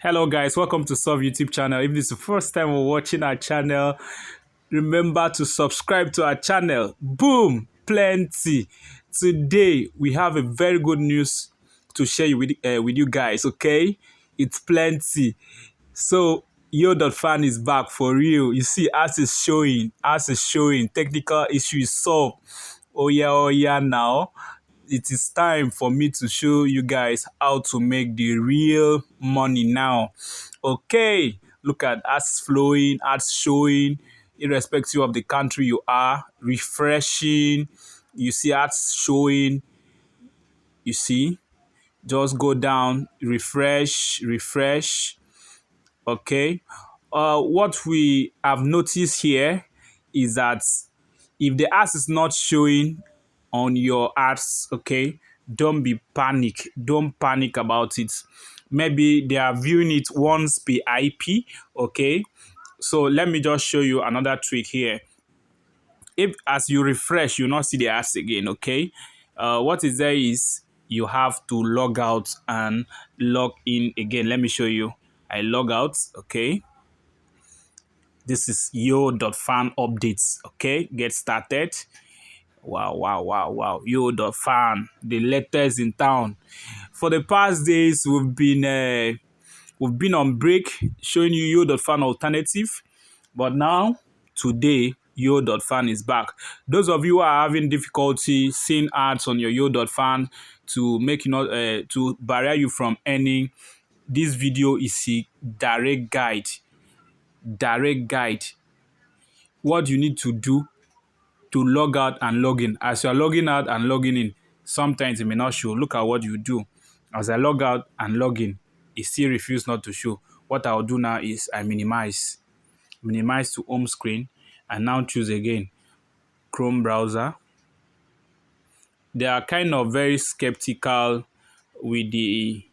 Hello guys, welcome to Solve YouTube channel. If this is the first time we're watching our channel, remember to subscribe to our channel. Boom, plenty. Today we have a very good news to share with you guys. Okay, it's plenty. So Yo.fan is back for real. You see, as is showing, technical issue is solved. Oh yeah now. It is time for me to show you guys how to make the real money now. Okay, look at ads flowing, ads showing, irrespective of the country you are, refreshing. You see ads showing, you see, just go down, refresh. Okay, what we have noticed here is that if the ads is not showing on your ads, okay, don't panic about it. Maybe they are viewing it once per IP. Okay, so let me just show you another trick here. If as you refresh, you not see the ads again. Okay, what is there is you have to log out and log in again. Let me show you. I log out. Okay, this is Yo.fan updates. Okay, get started. Wow. Yo.fan, the latest in town. For the past days, we've been on break showing you Yo.fan alternative, but now today Yo.fan is back. Those of you who are having difficulty seeing ads on your Yo.fan to make you not to barrier you from earning, this video is a direct guide. What you need to do to log out and log in. As you're logging out and logging in, sometimes it may not show. Look at what you do. As I log out and log in, it still refuses not to show. What I'll do now is I minimize to home screen, and now choose again Chrome browser. They are kind of very skeptical with the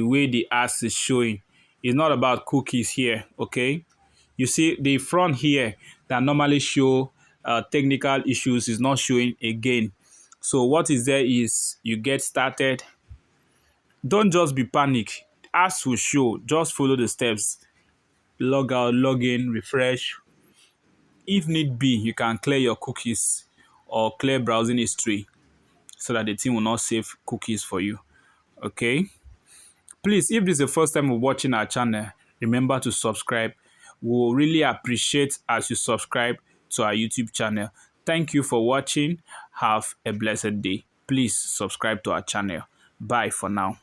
way the ads is showing. It's not about cookies here, okay? You see the front here that normally show technical issues is not showing again. So what is there is you get started. Don't just be panic. As will show, just follow the steps. Log out, log in, refresh. If need be, you can clear your cookies or clear browsing history so that the team will not save cookies for you. Okay? Please, if this is the first time you're watching our channel, remember to subscribe. We'll really appreciate as you subscribe to our YouTube channel. Thank you for watching. Have a blessed day. Please subscribe to our channel. Bye for now.